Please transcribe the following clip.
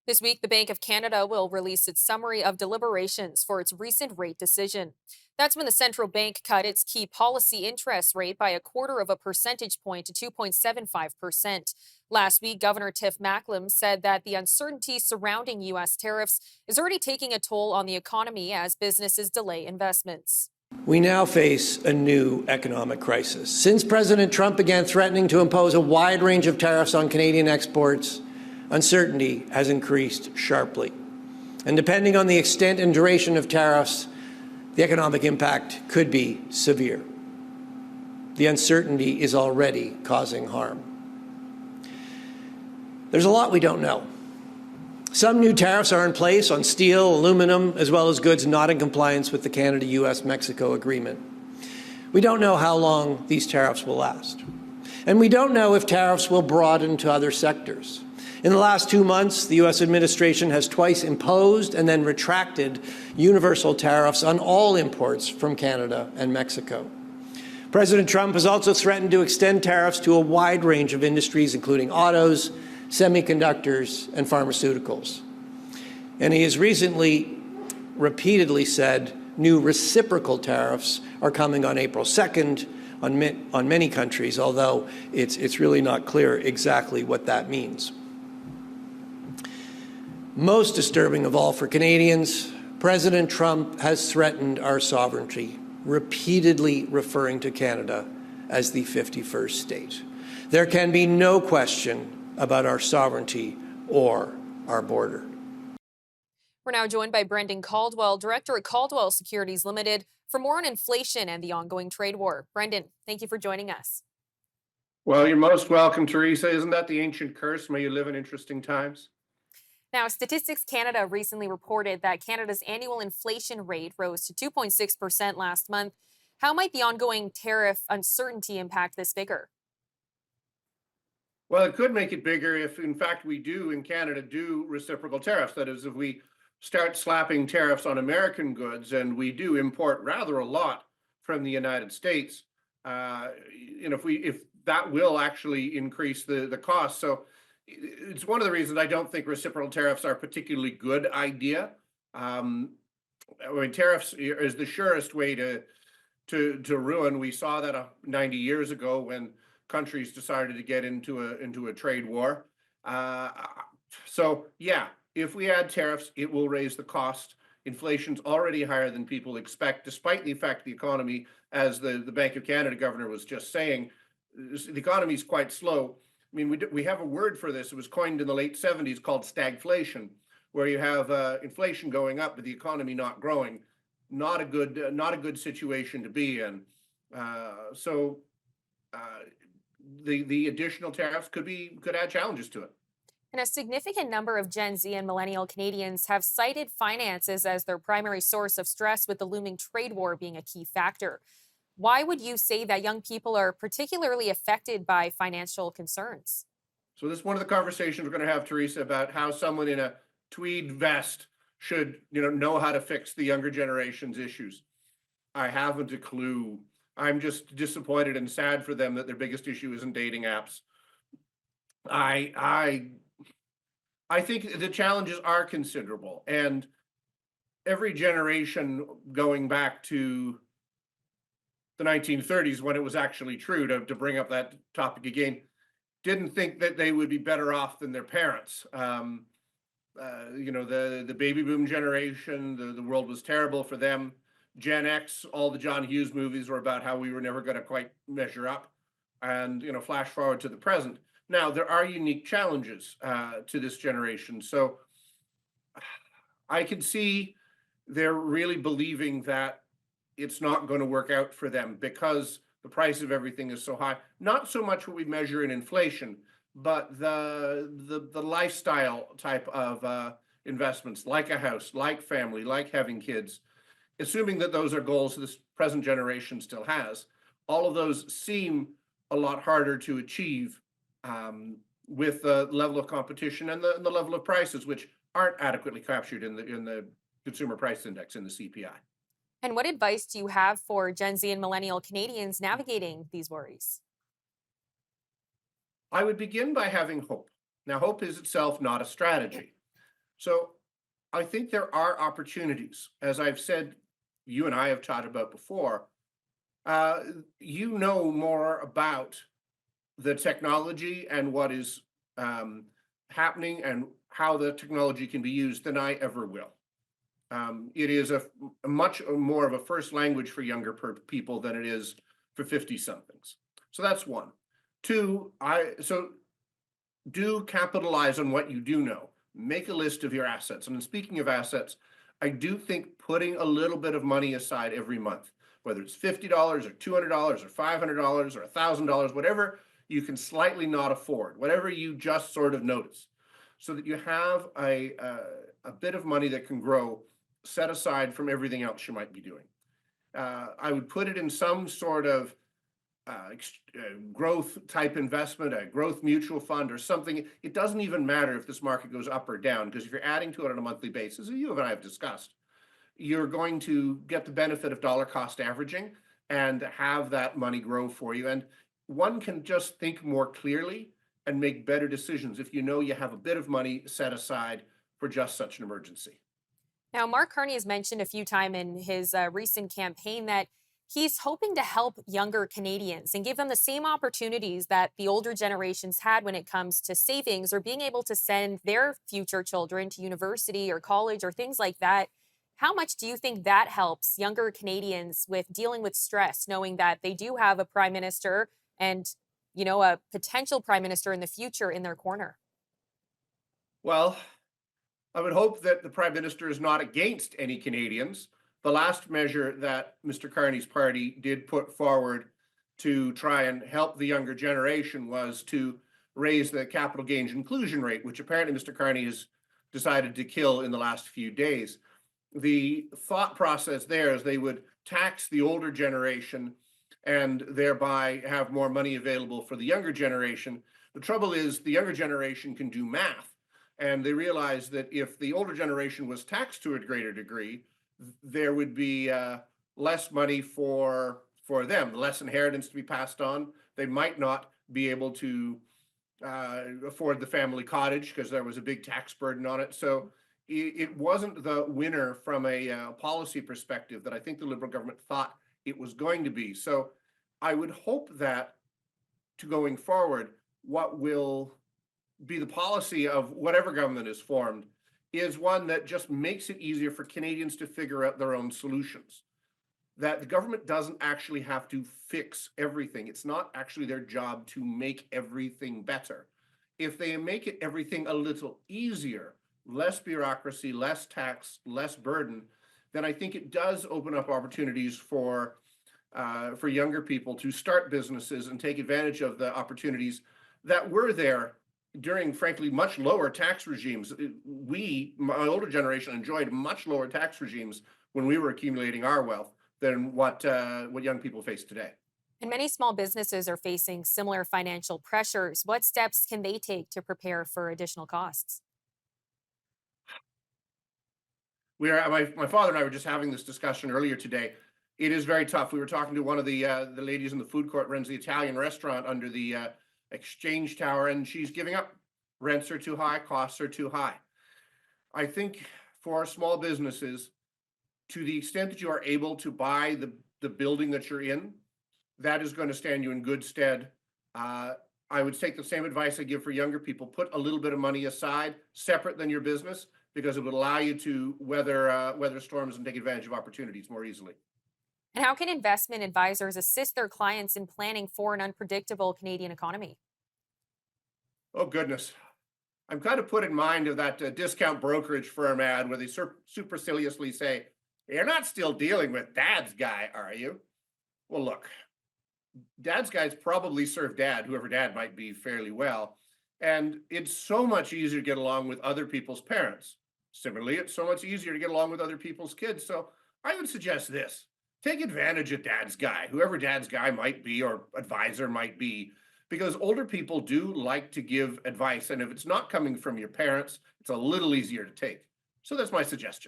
This week, the Bank of Canada will release its summary of deliberations for its recent rate decision. That's when the central bank cut its key policy interest rate by a quarter of a percentage point to 2.75%. Last week, Governor Tiff Macklem said that the uncertainty surrounding U.S. tariffs is already taking a toll on the economy as businesses delay investments. We now face a new economic crisis. Since President Trump began threatening to impose a wide range of tariffs on Canadian exports, uncertainty has increased sharply. And depending on the extent and duration of tariffs, the economic impact could be severe. The uncertainty is already causing harm. There's a lot we don't know. Some new tariffs are in place on steel, aluminum, as well as goods not in compliance with the Canada-US-Mexico agreement. We don't know how long these tariffs will last. And we don't know if tariffs will broaden to other sectors. In the last 2 months, the U.S. administration has twice imposed and then retracted universal tariffs on all imports from Canada and Mexico. President Trump has also threatened to extend tariffs to a wide range of industries, including autos, semiconductors, and pharmaceuticals. And he has recently repeatedly said new reciprocal tariffs are coming on April 2nd on many countries, although it's really not clear exactly what that means. Most disturbing of all for Canadians, President Trump has threatened our sovereignty, repeatedly referring to Canada as the 51st state. There can be no question about our sovereignty or our border. We're now joined by Brendan Caldwell, director at Caldwell Securities Ltd, for more on inflation and the ongoing trade war. Brendan, thank you for joining us. Well, you're most welcome, Theresa. Isn't that the ancient curse? May you live in interesting times. Now, Statistics Canada recently reported that Canada's annual inflation rate rose to 2.6% last month. How might the ongoing tariff uncertainty impact this figure? Well, it could make it bigger if, in fact, we do in Canada do reciprocal tariffs. That is, if we start slapping tariffs on American goods, and we do import rather a lot from the United States, if that will actually increase the cost. So it's one of the reasons I don't think reciprocal tariffs are a particularly good idea. Tariffs is the surest way to ruin. We saw that 90 years ago when countries decided to get into a trade war. So yeah, if we add tariffs, it will raise the cost. Inflation's already higher than people expect, despite the fact the economy, as the Bank of Canada governor was just saying, the economy is quite slow. I mean, we have a word for this. It was coined in the late 70s called stagflation, where you have inflation going up, but the economy not growing. Not a good situation to be in. The additional tariffs could add challenges to it. And a significant number of Gen Z and millennial Canadians have cited finances as their primary source of stress, with the looming trade war being a key factor. Why would you say that young people are particularly affected by financial concerns? So this is one of the conversations we're going to have, Theresa, about how someone in a tweed vest should know how to fix the younger generation's issues. I haven't a clue. I'm just disappointed and sad for them that their biggest issue isn't dating apps. I think the challenges are considerable, and every generation going back to the 1930s, when it was actually true, to bring up that topic again, didn't think that they would be better off than their parents. The baby boom generation, the world was terrible for them. Gen X, all the John Hughes movies were about how we were never going to quite measure up. And, flash forward to the present. Now, there are unique challenges to this generation. So I can see they're really believing that it's not going to work out for them because the price of everything is so high. Not so much what we measure in inflation, but the lifestyle type of investments, like a house, like family, like having kids. Assuming that those are goals this present generation still has, all of those seem a lot harder to achieve with the level of competition and the level of prices, which aren't adequately captured in the consumer price index, in the CPI. And what advice do you have for Gen Z and millennial Canadians navigating these worries? I would begin by having hope. Now, hope is itself not a strategy. So I think there are opportunities. As I've said, you and I have talked about before, uh, you know more about the technology and what is um, happening and how the technology can be used than I ever will. It is a much more of a first language for younger people than it is for 50 somethings. So that's one. Two, so do capitalize on what you do know. Make a list of your assets. And speaking of assets, I do think putting a little bit of money aside every month, whether it's $50 or $200 or $500 or $1,000, whatever you can slightly not afford, whatever you just sort of notice, so that you have a bit of money that can grow set aside from everything else you might be doing. I would put it in some sort of growth type investment, a growth mutual fund or something. It doesn't even matter if this market goes up or down, because if you're adding to it on a monthly basis, as you and I have discussed, you're going to get the benefit of dollar cost averaging and have that money grow for you. And one can just think more clearly and make better decisions if you know you have a bit of money set aside for just such an emergency. Now, Mark Carney has mentioned a few times in his recent campaign that he's hoping to help younger Canadians and give them the same opportunities that the older generations had when it comes to savings or being able to send their future children to university or college or things like that. How much do you think that helps younger Canadians with dealing with stress, knowing that they do have a prime minister and, a potential prime minister in the future in their corner? Well, I would hope that the Prime Minister is not against any Canadians. The last measure that Mr. Carney's party did put forward to try and help the younger generation was to raise the capital gains inclusion rate, which apparently Mr. Carney has decided to kill in the last few days. The thought process there is they would tax the older generation and thereby have more money available for the younger generation. The trouble is, the younger generation can do math, and they realize that if the older generation was taxed to a greater degree, there would be less money for them, less inheritance to be passed on. They might not be able to afford the family cottage because there was a big tax burden on it. So it wasn't the winner from a policy perspective that I think the Liberal government thought it was going to be. So I would hope that to going forward, what will be the policy of whatever government is formed is one that just makes it easier for Canadians to figure out their own solutions. That the government doesn't actually have to fix everything. It's not actually their job to make everything better. If they make it everything a little easier, less bureaucracy, less tax, less burden, then I think it does open up opportunities for younger people to start businesses and take advantage of the opportunities that were there during, frankly, much lower tax regimes. My older generation, enjoyed much lower tax regimes when we were accumulating our wealth than what young people face today. And many small businesses are facing similar financial pressures. What steps can they take to prepare for additional costs? My father and I were just having this discussion earlier today. It is very tough. We were talking to one of the ladies in the food court, runs the Italian restaurant under the Exchange Tower, and she's giving up. Rents are too high, costs are too high. I think for small businesses, to the extent that you are able to buy the building that you're in, that is going to stand you in good stead. I would take the same advice I give for younger people. Put a little bit of money aside, separate than your business, because it would allow you to weather storms and take advantage of opportunities more easily. And how can investment advisors assist their clients in planning for an unpredictable Canadian economy? Oh, goodness. I'm kind of put in mind of that discount brokerage firm ad where they superciliously say, "You're not still dealing with Dad's guy, are you?" Well, look, Dad's guys probably serve Dad, whoever Dad might be, fairly well. And it's so much easier to get along with other people's parents. Similarly, it's so much easier to get along with other people's kids. So I would suggest this: take advantage of Dad's guy, whoever Dad's guy might be or advisor might be, because older people do like to give advice. And if it's not coming from your parents, it's a little easier to take. So that's my suggestion.